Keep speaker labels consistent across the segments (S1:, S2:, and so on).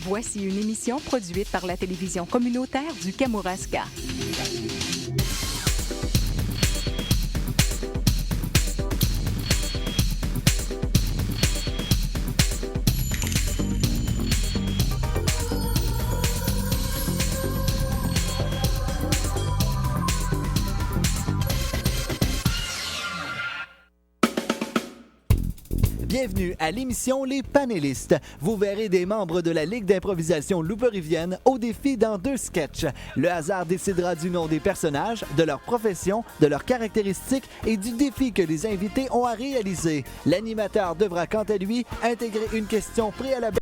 S1: Voici une émission produite par la télévision communautaire du Kamouraska.
S2: Bienvenue à l'émission Les Panélistes. Vous verrez des membres de la Ligue d'improvisation louperivienne au défi dans 2 sketchs. Le hasard décidera du nom des personnages, de leur profession, de leurs caractéristiques et du défi que les invités ont à réaliser. L'animateur devra quant à lui intégrer une question préalable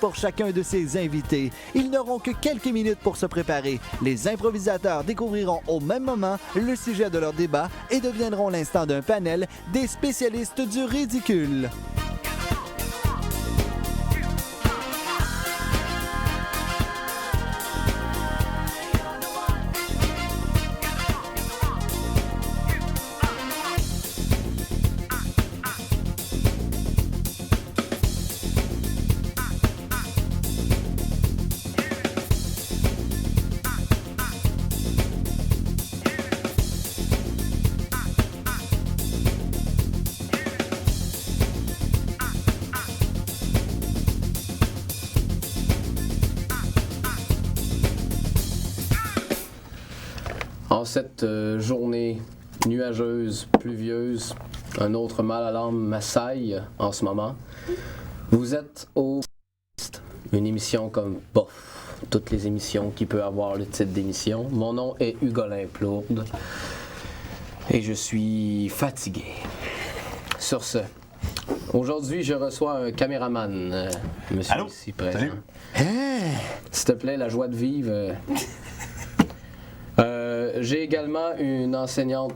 S2: pour chacun de ses invités. Ils n'auront que quelques minutes pour se préparer. Les improvisateurs découvriront au même moment le sujet de leur débat et deviendront l'instant d'un panel des spécialistes du ridicule.
S3: En cette journée nuageuse, pluvieuse, un autre mal à l'âme m'assaille en ce moment. Vous êtes au une émission comme bof, toutes les émissions qui peuvent avoir le titre d'émission. Mon nom est Hugolin Plourde et je suis fatigué. Sur ce, aujourd'hui je reçois un caméraman, monsieur
S4: Allô?
S3: ici présent.
S4: Salut.
S3: S'il te plaît, la joie de vivre. J'ai également une enseignante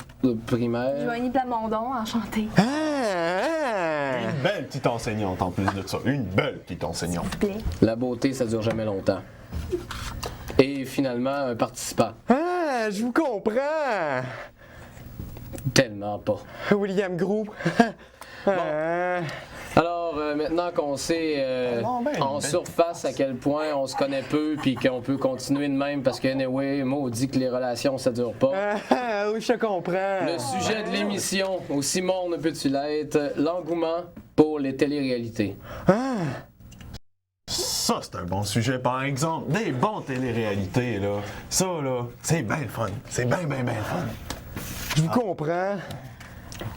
S3: primaire.
S5: Joanie Plamondon, enchantée.
S4: Une belle petite enseignante en plus de ça. Une belle petite enseignante.
S5: S'il vous plaît.
S3: La beauté, ça dure jamais longtemps. Et finalement, un participant.
S6: Ah, je vous comprends!
S3: Tellement pas.
S6: William Group.
S3: Alors, maintenant qu'on sait en surface à quel point on se connaît peu puis qu'on peut continuer de même parce que, anyway, maudit que les relations, ça dure pas.
S6: Oui, je te comprends.
S3: Le sujet de l'émission, aussi monde peut-tu l'être, l'engouement pour les téléréalités.
S4: Ça, c'est un bon sujet, par exemple. Des bons téléréalités, là. Ça, là, c'est bien le fun. C'est bien le fun.
S6: Je vous comprends.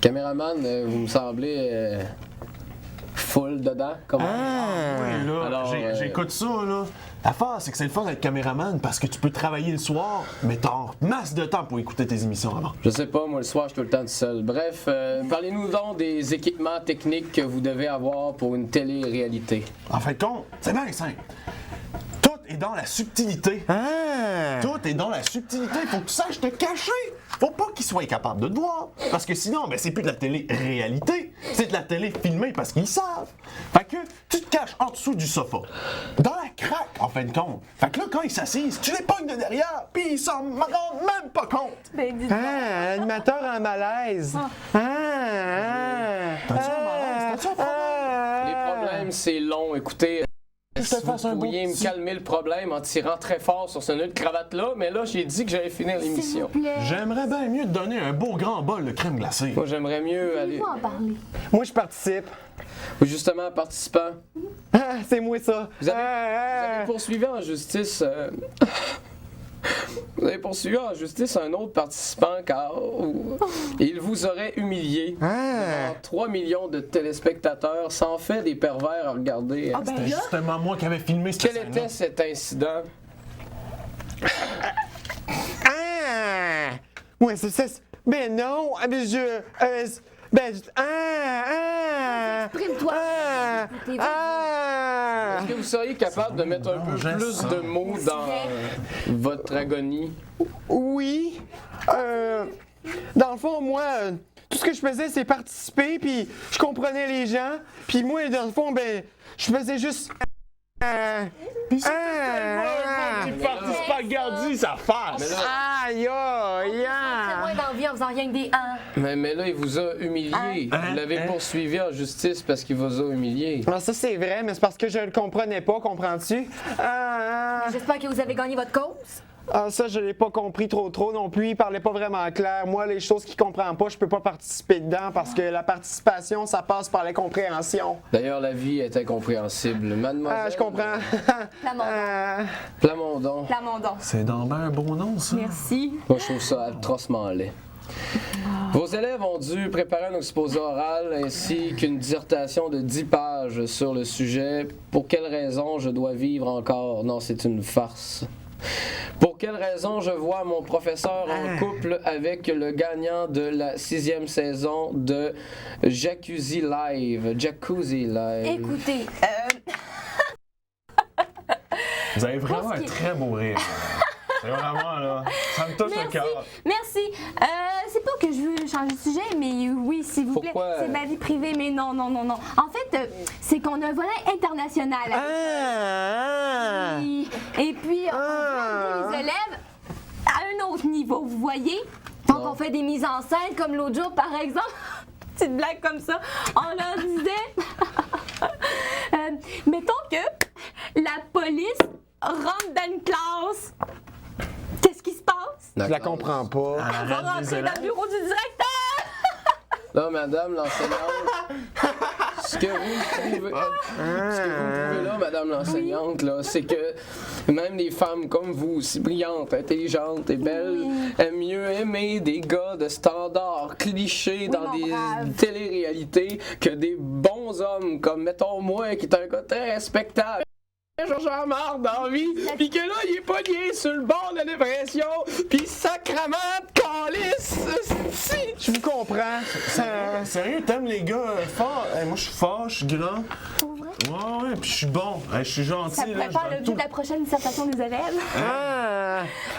S3: Caméraman, vous me semblez full dedans, comment?
S4: Oui, là,
S3: Alors,
S4: j'écoute ça, là. L'affaire, c'est que c'est le fun d'être caméraman parce que tu peux travailler le soir, mais t'as masse de temps pour écouter tes émissions avant.
S3: Je sais pas, moi le soir je suis tout le temps tout seul. Bref, parlez-nous donc des équipements techniques que vous devez avoir pour une télé-réalité.
S4: En fait, compte, c'est bien simple. Tout est dans la subtilité. Tout est dans la subtilité. Faut que tu saches te cacher. Faut pas qu'ils soient capables de te voir. Parce que sinon, ben, c'est plus de la télé-réalité. C'est de la télé filmée parce qu'ils savent. Fait que tu te caches en dessous du sofa. Dans la craque, en fin de compte. Fait que là, quand ils s'assisent, tu les pognes de derrière, puis ils s'en rendent même pas compte.
S5: Ben, dis-donc.
S6: Animateur en malaise.
S4: T'as-tu un malaise? T'as-tu un problème?
S3: Les problèmes, c'est long. Écoutez,
S4: Je te
S3: si
S4: fasse
S3: vous
S4: un beau
S3: pourriez me
S4: petit-
S3: calmer le problème en tirant très fort sur ce nœud de cravate-là, mais là, j'ai dit que j'allais finir
S5: S'il
S3: l'émission.
S5: vous plaît.
S4: J'aimerais bien mieux te donner un beau grand bol de crème glacée.
S3: Moi, j'aimerais mieux aller...
S5: Faut en parler.
S6: Moi, je participe.
S3: Justement, participant,
S6: C'est moi, ça.
S3: vous avez poursuivi en justice... Vous avez poursuivi en justice un autre participant car il vous aurait humilié devant 3 millions de téléspectateurs sans fait des pervers à regarder.
S5: Ah, ben
S4: C'était
S5: là,
S4: justement moi qui avais filmé cette
S3: Quel
S4: scène-là.
S3: était cet incident?
S6: Ouais, c'est... Ben non, ben je...
S5: exprime-toi.
S3: Est-ce que vous seriez capable de mettre un peu
S4: geste,
S3: plus
S4: ça.
S3: de mots dans votre agonie?
S6: Oui. Dans le fond, moi, tout ce que je faisais, c'est participer, puis je comprenais les gens. Puis moi, dans le fond, ben, je faisais juste...
S4: Puis c'est tellement le monde qui participe à regarder sa face.
S3: Mais là,
S6: Aïe, aïe,
S5: Très moins d'envie en faisant j'entends rien que des hein.
S3: Mais là, il vous a humilié.
S4: Hein?
S3: Vous l'avez
S4: Hein?
S3: poursuivi en justice parce qu'il vous a humilié.
S6: Ah, ça, c'est vrai, mais c'est parce que je le comprenais pas, comprends-tu?
S5: J'espère que vous avez gagné votre cause.
S6: Ça, je l'ai pas compris trop non plus. Il parlait pas vraiment clair. Moi, les choses qu'il comprend pas, je peux pas participer dedans parce que la participation, ça passe par la compréhension.
S3: D'ailleurs, la vie est incompréhensible. Mademoiselle...
S6: Ah, je comprends.
S3: Plamondon.
S5: Plamondon.
S4: C'est donc ben un beau nom, ça.
S5: Merci.
S3: Moi, je trouve ça atrocement laid. Vos élèves ont dû préparer un exposé oral ainsi qu'une dissertation de 10 pages sur le sujet. Pour quelle raison je dois vivre encore? Non, c'est une farce. Pour quelle raison je vois mon professeur en couple avec le gagnant de la 6e saison de Jacuzzi Live? Jacuzzi Live.
S5: Écoutez,
S4: Vous avez vraiment
S5: Pour ce
S4: un
S5: qui-
S4: très beau rire. C'est vraiment, là, ça me touche le
S5: merci,
S4: cœur.
S5: merci. C'est pas que je veux changer de sujet, mais oui, s'il vous plaît.
S3: Pourquoi?
S5: C'est ma vie privée, mais non. En fait, c'est qu'on a un volet international. Et puis, on fait les élèves à un autre niveau, vous voyez? Donc,
S3: Non.
S5: on fait des mises en scène, comme l'autre jour, par exemple. Petite blague comme ça. On leur disait... mettons que la police rentre dans une classe. Qu'est-ce qui se passe?
S6: Je la comprends pas.
S5: On va rentrer dans le bureau du directeur.
S3: Là, madame l'enseignante, ce que vous trouvez là, madame l'enseignante, là, c'est que même des femmes comme vous, aussi brillantes, intelligentes et belles, aiment mieux aimer des gars de standards clichés dans
S5: mon
S3: des
S5: brave.
S3: téléréalités que des bons hommes comme, mettons, moi, qui est un gars très respectable. Jean marre dans la vie, pis que là, il est pas lié sur le bord de la dépression, pis sacrament de calice, si.
S6: Je vous comprends.
S4: Sérieux, t'aimes les gars forts? Hey, moi, je suis fort, je suis grand.
S5: Pour vrai?
S4: Ouais, puis je suis bon. Hey, je suis gentil.
S5: Ça
S4: là,
S5: prépare
S4: je
S5: le
S4: donne
S5: but
S4: tout.
S5: de la prochaine dissertation des élèves.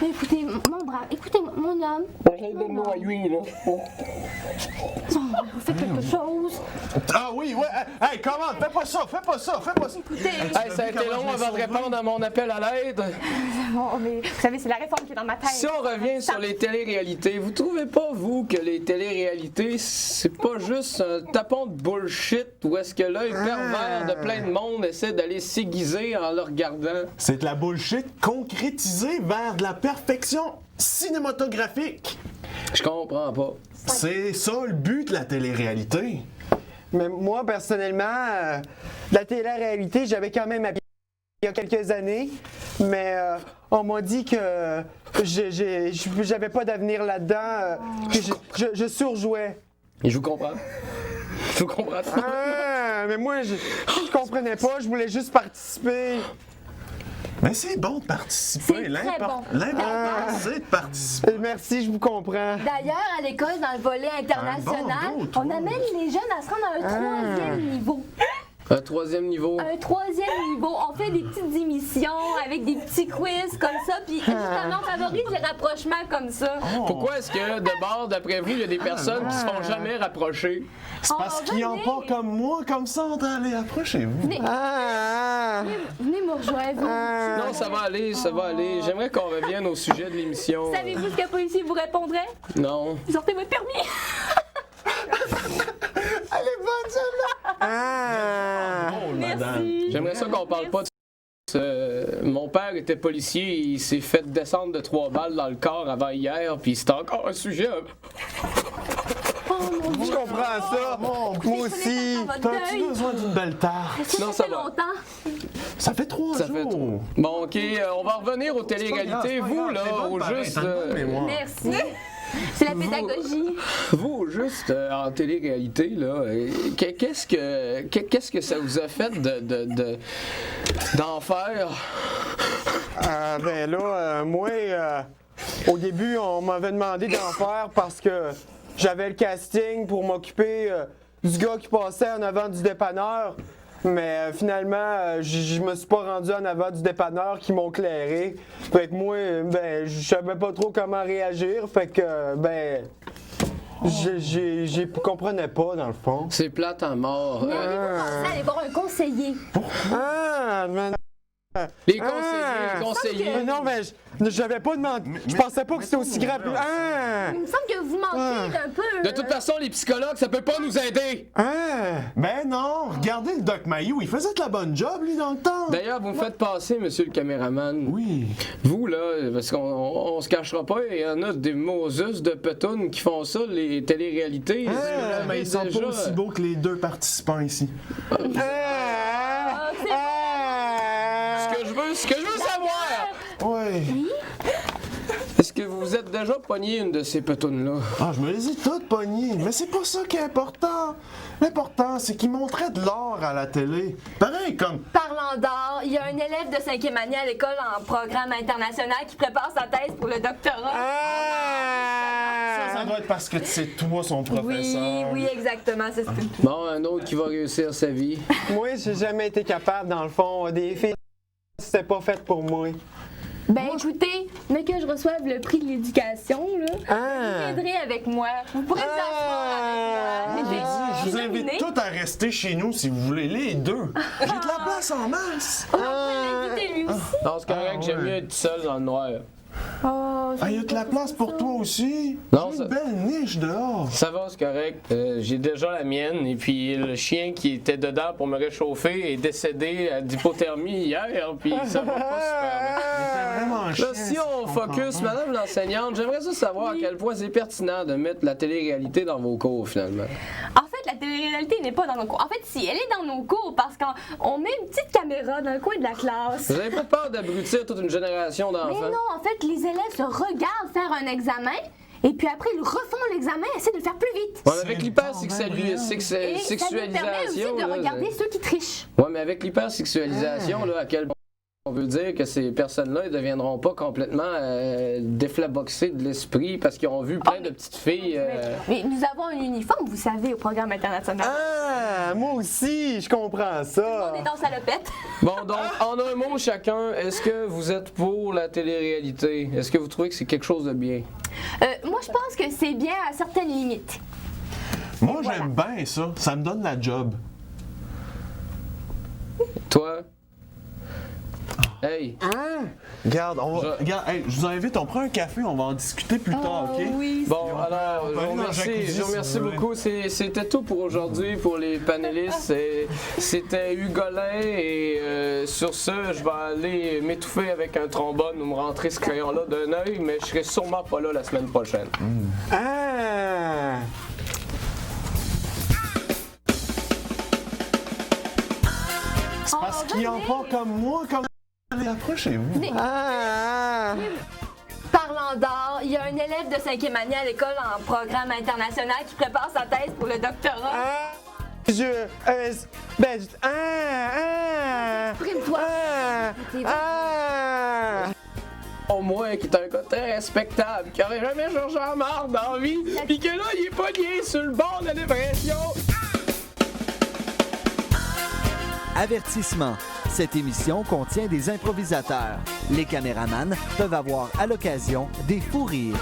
S5: Mais écoutez, mon brave, écoutez, mon homme,
S3: Donne-moi à lui, là.
S5: vous faites quelque chose.
S4: Ah oui, ouais. Hey, comment? Fais pas ça.
S5: Écoutez,
S3: Hey, ça a été long avant de répondre à mon appel à l'aide.
S5: bon, mais vous savez, c'est la réforme qui est dans ma tête.
S3: Si on revient sur les téléréalités, vous trouvez pas, vous, que les téléréalités, c'est pas juste un tapon de bullshit où est-ce que l'œil pervers de plein de monde essaie d'aller s'aiguiser en le regardant?
S4: C'est de la bullshit concrétisée vers de la perfection cinématographique.
S3: Je comprends pas.
S4: C'est ça le but de la télé-réalité.
S6: Mais moi, personnellement, la télé-réalité, j'avais quand même appris il y a quelques années, mais on m'a dit que j'avais pas d'avenir là-dedans, que je surjouais.
S3: Et je vous comprends. Je vous comprends.
S6: Mais moi, je comprenais pas, je voulais juste participer.
S4: Mais c'est bon de participer.
S5: C'est très bon.
S4: L'important, c'est de participer.
S6: Merci, je vous comprends.
S5: D'ailleurs, à l'école, dans le volet international,
S4: bon dos, toi.
S5: on amène les jeunes à se rendre à un troisième niveau.
S3: Un troisième niveau.
S5: Un troisième niveau. On fait des petites émissions avec des petits quiz comme ça, puis justement, on favorise les rapprochements comme ça.
S3: Pourquoi est-ce que, de bord, d'après vous, il y a des personnes qui se font jamais rapprocher?
S4: C'est parce qu'ils n'ont pas comme moi, comme ça, allez, approchez-vous.
S5: Venez,
S6: Ah!
S5: venez me rejoindre.
S3: Non, ça va aller, ça va aller. J'aimerais qu'on revienne au sujet de l'émission.
S5: Savez-vous ce qu'un policier vous répondrait?
S3: Non.
S5: Sortez votre permis!
S6: Elle est bonne, celle-là! Ah!
S4: Oh, madame.
S5: Merci.
S3: J'aimerais ça qu'on parle pas de ça. Mon père était policier, il s'est fait descendre de 3 balles dans le corps avant hier, puis c'est encore un sujet.
S5: Oh mon Dieu!
S6: Je comprends ça! Moi aussi!
S4: T'as-tu besoin d'une belle tarte?
S3: Non,
S5: Ça
S3: ça
S5: fait
S3: va.
S5: longtemps.
S4: Ça fait 3
S3: Ça
S4: jours.
S3: fait trop. Bon, ok, on va revenir aux télé-réalités. Vous, là, au juste.
S5: Merci. C'est la pédagogie.
S3: Vous, au juste, en télé-réalité, là, qu'est-ce que ça vous a fait d'en faire?
S6: Ben là, moi, au début, on m'avait demandé d'en faire parce que j'avais le casting pour m'occuper du gars qui passait en avant du dépanneur. Mais finalement, je me suis pas rendu en avant du dépanneur qui m'ont clairé. Fait que moi, ben, je savais pas trop comment réagir. Fait que, ben, je comprenais pas dans le fond.
S3: C'est plate à mort.
S5: Mais avez-vous pensé à aller voir un conseiller?
S6: Ah, man.
S3: Les conseillers.
S6: Non, mais j'avais pas demandé. Je pensais pas que c'était aussi grave.
S5: Il me semble que vous manquez d'un peu.
S3: De toute façon, les psychologues, ça peut pas nous aider.
S4: Ben non, regardez le Doc Mayou, il faisait de la bonne job, lui, dans le temps.
S3: D'ailleurs, vous me faites passer, monsieur le caméraman.
S4: Oui.
S3: Vous, là, parce qu'on se cachera pas, il y en a des Moses de petounes qui font ça, les téléréalités.
S4: Mais ils sont
S3: déjà...
S4: pas aussi beaux que les deux participants ici.
S3: Ce que je veux savoir,
S4: Ouais.
S3: est-ce que vous vous êtes déjà pogné une de ces petounes-là?
S4: Ah, je me les ai toutes pognées, mais c'est pas ça qui est important. L'important, c'est qu'ils montraient de l'or à la télé. Pareil comme...
S5: Parlant d'art, il y a un élève de 5e année à l'école en programme international qui prépare sa thèse pour le doctorat.
S4: Ça doit être parce que c'est toi son professeur.
S5: Oui, exactement, c'est tout.
S3: Bon, un autre qui va réussir sa vie.
S6: Moi, j'ai jamais été capable, dans le fond, des filles. C'était pas fait pour moi.
S5: Ben écoutez, mais que je reçoive le prix de l'éducation, là, vous viendrez avec moi. Vous pourrez vous asseoir avec moi.
S4: Je vous invite tous à rester chez nous si vous voulez, les deux. J'ai de la place en masse.
S5: On peut l'inviter lui aussi.
S3: Non, c'est correct, j'aime mieux être seul dans le noir.
S5: Oh,
S4: Ah, il y a de la place pour toi aussi.
S3: Non,
S4: J'ai
S3: ça-
S4: une belle niche dehors.
S3: Ça va, c'est correct. J'ai déjà la mienne. Et puis le chien qui était dedans pour me réchauffer est décédé d'hypothermie hier. Puis ça va pas super bien.
S4: C'est vraiment
S3: Là,
S4: chiant,
S3: si on focus, madame l'enseignante, j'aimerais ça savoir à quel point c'est pertinent de mettre la télé-réalité dans vos cours, finalement.
S5: En fait, la télé-réalité n'est pas dans nos cours. En fait, si, elle est dans nos cours parce qu'on met une petite caméra dans le coin de la classe.
S3: Vous avez pas peur d'abrutir toute une génération
S5: Mais
S3: d'enfants?
S5: non, en fait, les élèves se regardent faire un examen et puis après, ils refont l'examen et essaient de le faire plus vite.
S3: Ouais, mais avec
S5: Et
S3: l'hypersexualisation...
S5: ça nous permet aussi de regarder ceux qui trichent.
S3: Ouais, mais avec l'hypersexualisation, là, à quel point on veut dire que ces personnes-là ne deviendront pas complètement déflaboxées de l'esprit parce qu'ils ont vu plein de petites filles...
S5: Mais nous avons un uniforme, vous savez, au programme international.
S6: Moi aussi, je comprends ça.
S5: On est dans salopette.
S3: Bon, donc, en un mot chacun, est-ce que vous êtes pour la télé-réalité? Est-ce que vous trouvez que c'est quelque chose de bien?
S5: Moi, je pense que c'est bien à certaines limites.
S4: Moi, j'aime bien ça. Ça me donne la job.
S3: Toi? Hey!
S4: Regarde, regarde, hey, je vous invite, on prend un café, on va en discuter plus tard, OK?
S5: Oui.
S3: Bon, alors,
S4: on
S3: je
S4: peut aller
S3: vous
S4: dans le
S3: remercie,
S4: jacuzzi,
S3: je vous
S4: si
S3: remercie
S4: vous voulez.
S3: beaucoup. C'était tout pour aujourd'hui, pour les panélistes. C'était Hugolin et sur ce, je vais aller m'étouffer avec un trombone ou me rentrer ce crayon-là d'un œil, mais je serai sûrement pas là la semaine prochaine.
S4: C'est parce qu'ils en font comme moi, comme... Allez, approchez-vous.
S5: Parlant d'art, il y a un élève de 5e année à l'école en programme international qui prépare sa thèse pour le doctorat. Exprime-toi.
S3: Au moins, qui est un gars très respectable, qui aurait jamais changé en marde dans la vie, pis que là, il est pas lié sur le bord de la dépression.
S2: Avertissement. Cette émission contient des improvisateurs. Les caméramans peuvent avoir à l'occasion des fous rires.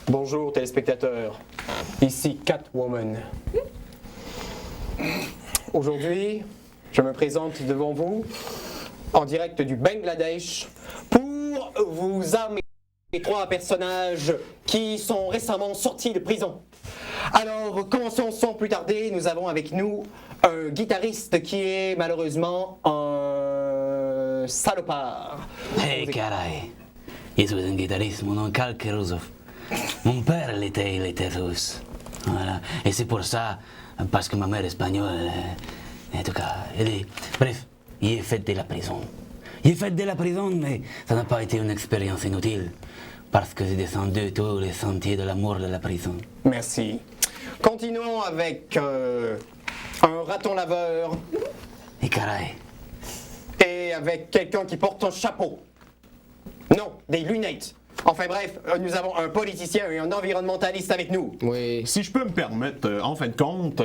S6: Bonjour téléspectateurs, ici Catwoman. Aujourd'hui, je me présente devant vous en direct du Bangladesh pour vous amener les 3 personnages qui sont récemment sortis de prison. Alors, commençons sans plus tarder, nous avons avec nous un guitariste qui est malheureusement un salopard.
S7: Hey, caray. Je suis un guitariste, mon nom est Kirozov. Mon père il était russe. Voilà. Et c'est pour ça, parce que ma mère est espagnole, en tout cas, bref, j'ai fait de la prison. J'ai fait de la prison, mais ça n'a pas été une expérience inutile, parce que j'ai descendu tous les sentiers de la mort de la prison.
S6: Merci. Continuons avec un raton laveur
S7: Et caray.
S6: et avec quelqu'un qui porte un chapeau. Non, des lunettes. Enfin bref, nous avons un politicien et un environnementaliste avec nous.
S3: Oui.
S4: Si je peux me permettre, en fin de compte,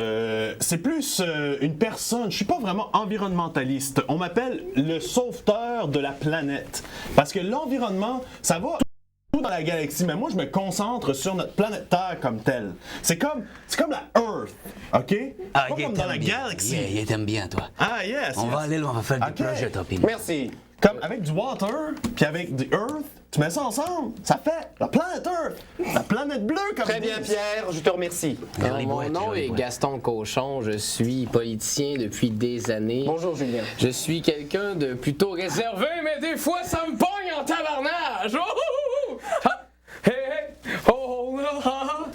S4: c'est plus une personne. Je suis pas vraiment environnementaliste. On m'appelle le sauveteur de la planète. Parce que l'environnement, ça va tout dans la galaxie, mais moi je me concentre sur notre planète Terre comme telle. C'est comme la Earth, ok? Pas comme dans la galaxie.
S7: Il t'aime bien, toi.
S4: Ah yes.
S7: On va aller loin, on va faire
S4: Ok.
S7: du projet, Topping.
S6: Merci.
S4: Comme avec du water, puis avec du earth, tu mets ça ensemble, ça fait la planète Earth, la planète bleue comme
S6: Très
S4: ils
S6: bien,
S4: disent.
S6: Pierre, je te remercie.
S3: Alors,
S7: Les
S3: mon
S7: boîtes,
S3: nom
S7: les
S3: est
S7: boîtes.
S3: Gaston Cochon, je suis politicien depuis des années.
S6: Bonjour, Julien.
S3: Je suis quelqu'un de plutôt réservé, mais des fois ça me pogne en tabarnage! Oh, oh, oh, oh. Ha, hey, hey, oh, oh, oh, oh,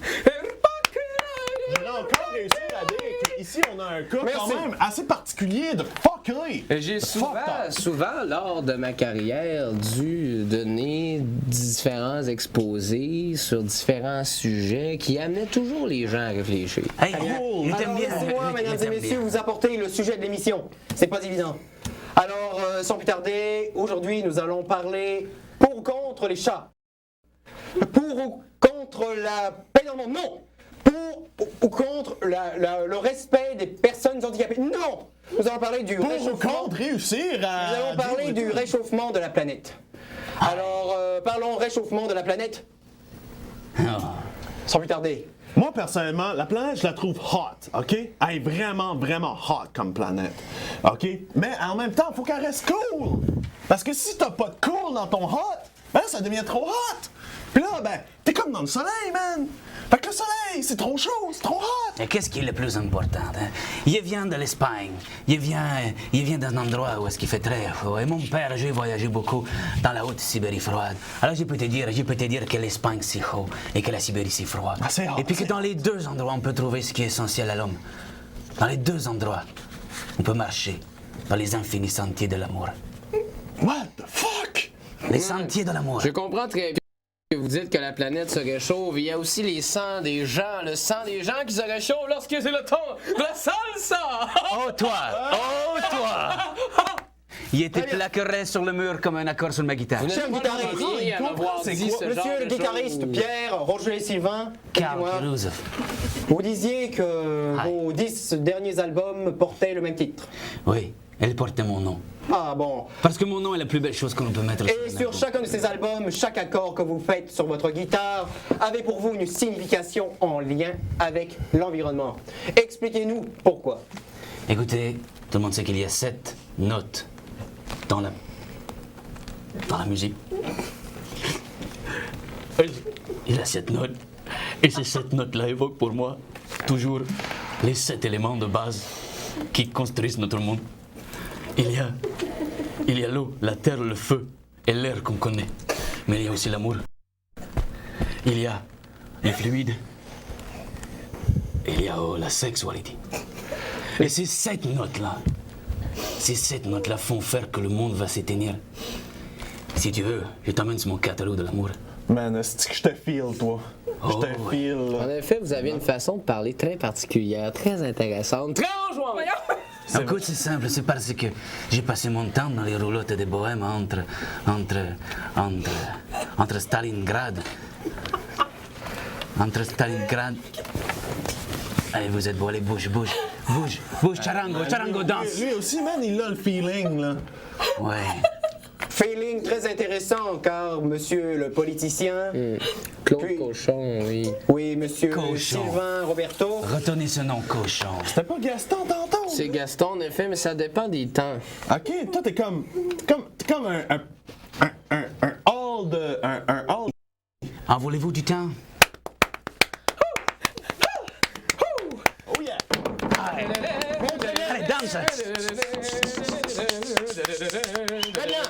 S4: J'ai encore réussi à dire qu'ici on a un cas
S6: Merci.
S4: quand même assez particulier de fuckery.
S3: J'ai souvent, lors de ma carrière, dû donner différents exposés sur différents sujets qui amenaient toujours les gens à réfléchir.
S7: Hey,
S4: Cool.
S7: il t'aime
S6: Alors,
S7: bien.
S6: laissez-moi,
S7: Il
S6: mesdames et
S7: t'aime
S6: messieurs,
S7: bien.
S6: vous apporter le sujet de l'émission. C'est pas évident. Alors, sans plus tarder, aujourd'hui, nous allons parler pour ou contre les chats. Pour ou contre la paix dans le monde. Non. Pour ou contre le respect des personnes handicapées. Non. Nous allons parler du
S4: Pour ou
S6: réchauffement.
S4: contre réussir à...
S6: Nous allons parler du réchauffement de la planète. Alors, parlons réchauffement de la planète.
S7: Oh.
S6: Sans plus tarder.
S4: Moi, personnellement, la planète, je la trouve hot, OK? Elle est vraiment, vraiment hot comme planète, OK? Mais en même temps, il faut qu'elle reste cool. Parce que si t'as pas de cool dans ton hot, ben ça devient trop hot. Puis là, ben, t'es comme dans le soleil, man. Fait que le soleil, c'est trop chaud, c'est trop hot.
S7: Et qu'est-ce qui est le plus important? Hein? Il vient de l'Espagne. Il vient d'un endroit où est-ce qu'il fait très chaud. Et mon père, j'ai voyagé beaucoup dans la haute Sibérie froide. Alors je peux te dire que l'Espagne c'est chaud et que la Sibérie c'est froid.
S4: Ah, c'est hot,
S7: et puis que
S4: c'est
S7: dans les deux endroits, on peut trouver ce qui est essentiel à l'homme. Dans les deux endroits, on peut marcher dans les infinis sentiers de l'amour.
S4: What the fuck?
S7: Les sentiers de l'amour.
S3: Je comprends très bien que vous dites que la planète se réchauffe. Il y a aussi les sangs des gens, le sang des gens qui se réchauffe lorsque c'est le temps de la salsa!
S7: Oh toi! Oh toi! Il était plaqué sur le mur comme un accord sur ma guitare.
S3: Vous n'êtes
S6: Cher
S3: pas
S6: guitariste,
S3: le premier à
S4: il
S3: m'avoir
S4: comprend, c'est
S3: dit
S4: quoi?
S3: ce genre
S6: Monsieur le
S3: de
S6: guitariste
S3: choses.
S6: Pierre, Roger et Sylvain,
S7: Karl
S6: dites-moi,
S7: Kiruzov.
S6: vous disiez que vos 10 derniers albums portaient le même titre.
S7: Oui, elle portait mon nom.
S6: Ah bon.
S7: Parce que mon nom est la plus belle chose que l'on peut mettre
S6: Et
S7: un
S6: sur
S7: album.
S6: chacun de ces albums, chaque accord que vous faites sur votre guitare avait pour vous une signification en lien avec l'environnement. Expliquez-nous pourquoi.
S7: Écoutez, tout le monde sait qu'il y a 7 notes dans la musique. Il y a 7 notes. Et ces 7 notes-là évoquent pour moi toujours les 7 éléments de base qui construisent notre monde. Il y a l'eau, la terre, le feu et l'air qu'on connaît. Mais il y a aussi l'amour. Il y a les fluides. Et il y a la sexualité. Et ces 7 notes-là font faire que le monde va s'éteindre. Si tu veux, je t'emmène sur mon catalogue de l'amour.
S4: Man, c'est que je te feel, toi. Je te
S7: Oh,
S4: feel.
S3: En effet, vous avez une façon de parler très particulière, très intéressante, très enjouante.
S7: Écoute, c'est simple, c'est parce que j'ai passé mon temps dans les roulottes de Bohème entre Stalingrad. Allez, vous êtes beau, allez, bouge, charango, danse.
S4: Lui aussi, man, il a le feeling, là.
S7: Ouais.
S6: Feeling très intéressant car monsieur le politicien,
S3: Claude
S6: Puis-
S3: Cochon, oui.
S6: oui monsieur
S7: Cochon.
S6: Sylvain Roberto,
S7: Retenez ce nom, cochon.
S4: C'était pas Gaston tantôt?
S3: C'est Gaston, en effet, mais ça dépend des temps.
S4: Ok, toi, t'es comme un all de. Un all.
S7: En voulez-vous du temps?
S4: Oh yeah!
S7: Allez, danse!
S6: très bien,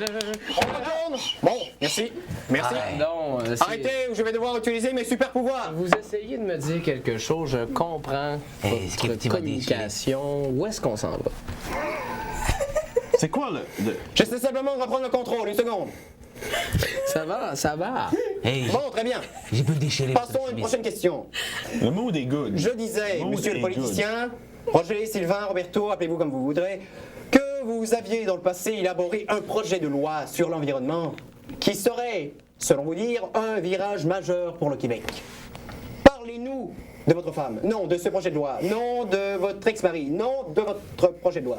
S6: on retourne. Bon, merci, merci.
S7: Ouais.
S3: Non,
S6: Arrêtez ou je vais devoir utiliser mes super pouvoirs.
S3: Vous essayez de me dire quelque chose, je comprends
S7: Est-ce que
S3: votre
S7: tu vas
S3: communication. Où est-ce qu'on s'en va?
S4: C'est quoi le.
S6: J'essaie simplement de reprendre le contrôle, une seconde.
S3: Ça va, ça va.
S7: Hey,
S6: Bon, très bien.
S7: j'ai pu déchirer
S6: Passons
S7: votre
S6: à une
S7: chemise.
S6: prochaine question.
S4: Le mood est good.
S6: Je disais,
S4: Mood
S6: monsieur le
S4: est
S6: politicien, Roger, Sylvain, Roberto, appelez-vous comme vous voudrez, que vous aviez dans le passé élaboré un projet de loi sur l'environnement qui serait, selon vous dire, un virage majeur pour le Québec. Parlez-nous de votre femme, non de ce projet de loi, non de votre ex-mari, non de votre projet de loi.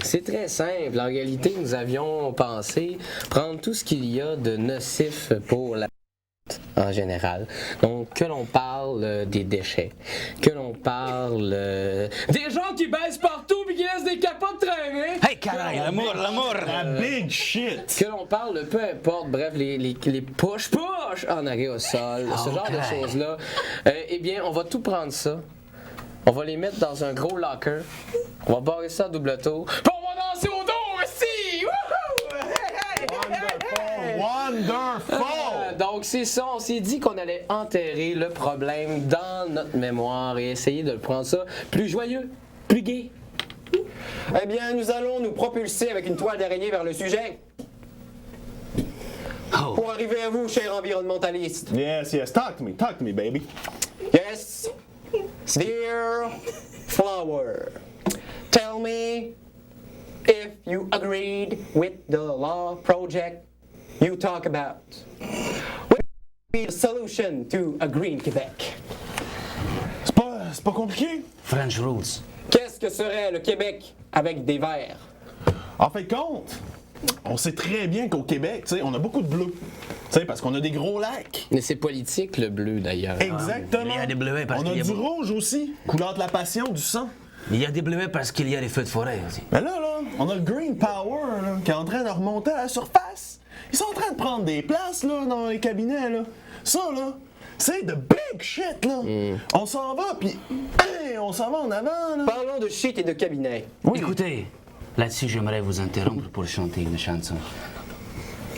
S3: C'est très simple. En réalité, nous avions pensé prendre tout ce qu'il y a de nocif pour la en général. Donc, que l'on parle des déchets, que l'on parle des gens qui baissent partout et qui laissent des capotes traîner.
S7: Hey, caray, l'amour, l'amour!
S4: La big shit!
S3: Que l'on parle, peu importe, bref, les push en arrêt au sol, ce genre de choses-là. Eh bien, on va tout prendre ça. On va les mettre dans un gros locker. On va barrer ça à double tour. Puis on va danser au dos aussi! Wouhou! Hey, hey, hey, hey!
S4: Wonderful!
S3: Donc c'est ça, on s'est dit qu'on allait enterrer le problème dans notre mémoire et essayer de le prendre ça plus joyeux, plus gai.
S6: Eh bien, nous allons nous propulser avec une toile d'araignée vers le sujet.
S7: Oh.
S6: Pour arriver à vous, cher environnementaliste.
S4: Yes, yes, talk to me, baby.
S6: Yes, dear flower, tell me if you agreed with the law project you talk about. What would be the solution to a green Quebec?
S4: C'est pas compliqué.
S7: French rules.
S6: Qu'est-ce que serait le Québec avec des verts?
S4: En fait, compte, on sait très bien qu'au Québec, tu sais, on a beaucoup de bleu. Tu sais, parce qu'on a des gros lacs.
S3: Mais c'est politique le bleu d'ailleurs.
S4: Exactement.
S7: mais il y a des bleuets parce
S4: On
S7: qu'il
S4: a
S7: y a
S4: du
S7: beaucoup-
S4: rouge aussi, couleur de la passion, du sang.
S7: Il y a des bleuets parce qu'il y a des feux de forêt aussi.
S4: Mais là, on a le Green Power là, qui est en train de remonter à la surface. Ils sont en train de prendre des places là, dans les cabinets. Là. Ça, là, c'est de big shit. Là. On s'en va, puis hey, on s'en va en avant. Là.
S6: Parlons de shit et de cabinet.
S7: Écoutez, là-dessus, j'aimerais vous interrompre pour chanter une chanson.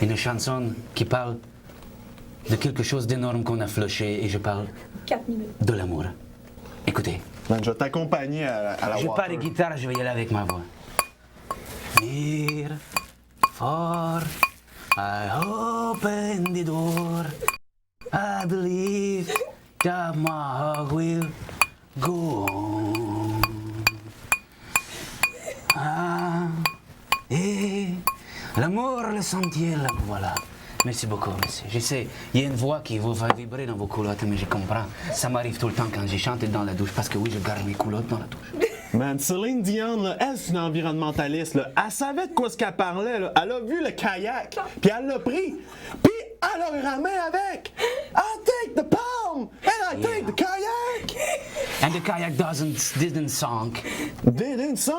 S7: Une chanson qui parle de quelque chose d'énorme qu'on a flushé et je parle
S5: 4 minutes.
S7: de l'amour. Écoutez,
S4: Man, je vais t'accompagner à la
S7: je
S4: water.
S7: pas de guitare, je vais y aller avec ma voix. Near, far, I open the door. I believe that my heart will go on. Ah, et l'amour, le sentier, là, voilà. Merci beaucoup, merci. Je sais, il y a une voix qui vous fait vibrer dans vos culottes, mais je comprends. Ça m'arrive tout le temps quand j'ai chanté dans la douche, parce que oui, je garde mes culottes dans la douche.
S4: Man, Céline Dion, là, elle, c'est une environnementaliste. Là. Elle savait de quoi ce qu'elle parlait. Là. Elle a vu le kayak, puis elle l'a pris, puis elle l'a ramé avec. I'll take the palm, and I take the kayak.
S7: And the kayak didn't sink.
S4: Didn't song.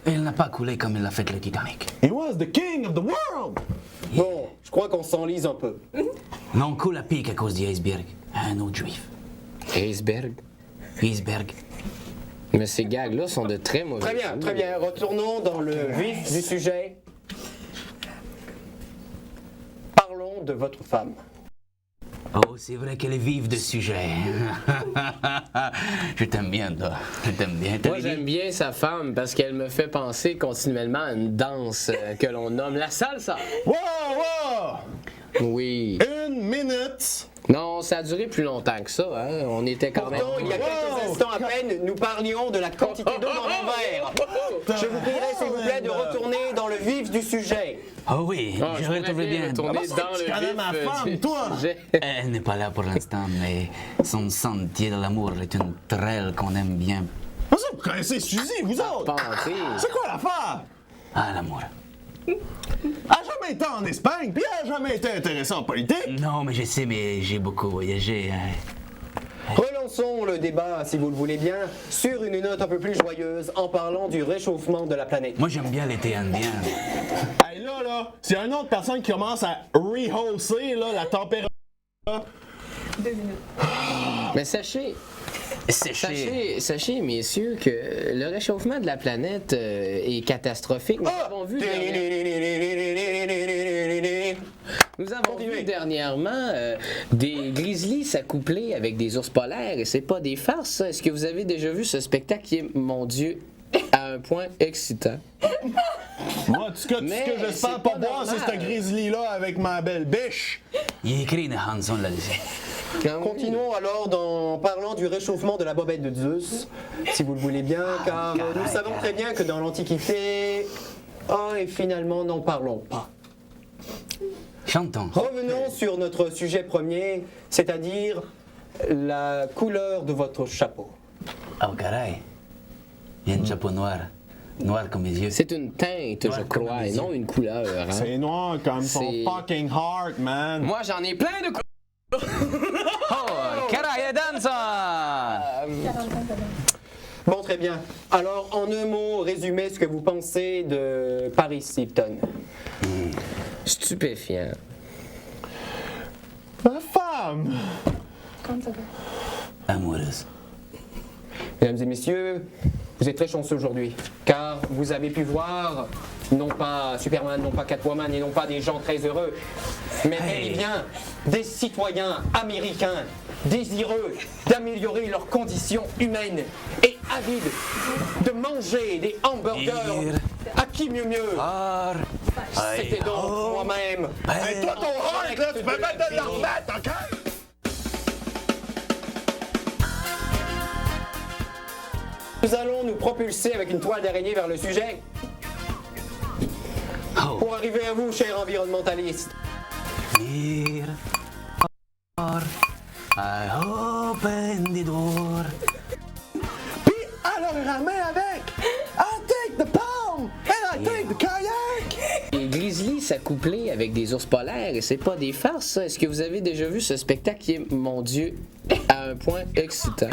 S7: Il n'a pas coulé comme il l'a fait le Titanic.
S4: He was the king of the world.
S6: Bon, je crois qu'on s'enlise un peu.
S7: Mais on coule à pic à cause des icebergs. Un autre juif.
S3: Iceberg.
S7: Iceberg.
S3: Mais ces gags-là sont de très mauvais.
S6: Très bien, très bien. Retournons dans le vif du sujet. Parlons de votre femme.
S7: Oh, c'est vrai qu'elle est vive de sujet. Je t'aime bien, toi. Je t'aime bien.
S3: Moi, j'aime bien sa femme parce qu'elle me fait penser continuellement à une danse que l'on nomme la salsa.
S4: Wow, wow.
S3: Oui.
S4: Une minute.
S3: Non, ça a duré plus longtemps que ça. Hein? On était quand même...
S6: Pourtant, il y a quelques instants à peine, nous parlions de la quantité d'eau dans le verre. Je vous prierai, s'il vous plaît, de retourner dans le vif du sujet.
S7: Oh oui,
S3: Ah,
S7: je
S3: pourrais
S7: retrouve bien.
S3: retourner
S4: Comment ça,
S3: dans
S4: tu
S3: le
S4: connais
S3: vif
S4: ma femme,
S3: du
S4: toi?
S3: sujet.
S7: Elle n'est pas là pour l'instant, mais son sentier de l'amour est une trelle qu'on aime bien.
S4: Comment ça, vous connaissez Suzy, vous autres?
S3: Pensez.
S4: C'est quoi l'affaire?
S7: Ah, l'amour.
S4: Elle a jamais été en Espagne, puis elle a jamais été intéressée en politique.
S7: Non, mais je sais, mais j'ai beaucoup voyagé.
S6: Relançons le débat, si vous le voulez bien, sur une note un peu plus joyeuse en parlant du réchauffement de la planète.
S7: Moi, j'aime bien l'été indien.
S4: Hey, là, s'il y a une autre personne qui commence à rehausser là, la température,
S5: 2 minutes.
S3: Mais sachez, messieurs, que le réchauffement de la planète est catastrophique. Nous avons vu dernièrement des grizzlies s'accoupler avec des ours polaires et c'est pas des farces, ça. Est-ce que vous avez déjà vu ce spectacle qui est, mon Dieu, à un point excitant.
S4: Moi, tout ce que
S3: Mais
S4: j'espère
S3: c'est
S4: pas
S3: pas
S4: voir, c'est
S3: normal.
S4: ce grizzly-là avec ma belle biche.
S7: Il écrit une Hanson là-dessus.
S6: Continuons alors en parlant du réchauffement de la bobette de Zeus, si vous le voulez bien, car nous savons très bien que dans l'Antiquité... Oh, et finalement, n'en parlons pas.
S7: Chantons.
S6: Revenons sur notre sujet premier, c'est-à-dire la couleur de votre chapeau.
S7: Oh, caray. Il y a un chapeau noir. Noir comme mes yeux.
S3: C'est une teinte, je
S7: comme
S3: crois,
S7: les
S3: et non une couleur. Hein?
S4: C'est noir comme son
S3: C'est-
S4: fucking heart, man.
S3: Moi, j'en ai plein de couleurs.
S7: Oh, caray, Danson!
S6: Bon, très bien. Alors, en un mot, résumez ce que vous pensez de Paris Hilton.
S3: Stupéfiant.
S4: Ma femme!
S7: Amoureuse.
S6: Mesdames et messieurs, vous êtes très chanceux aujourd'hui, car vous avez pu voir non pas Superman, non pas Catwoman et non pas des gens très heureux, mais bel et bien des citoyens américains désireux d'améliorer leurs conditions humaines et avides de manger des hamburgers. À qui mieux mieux? C'était donc moi-même.
S4: Hey, toi, ton heart, là, tu peux mettre de leur mettre, OK?
S6: Nous allons nous propulser avec une toile d'araignée vers le sujet. Pour arriver à vous, chers environnementalistes.
S7: Near or I open the door.
S4: Puis, alors, la main avec! I'll take the palm! And I'll take the kayak!
S3: Les grizzlies s'accoupler avec des ours polaires, et c'est pas des farces, ça. Est-ce que vous avez déjà vu ce spectacle qui est, mon Dieu, à un point excitant?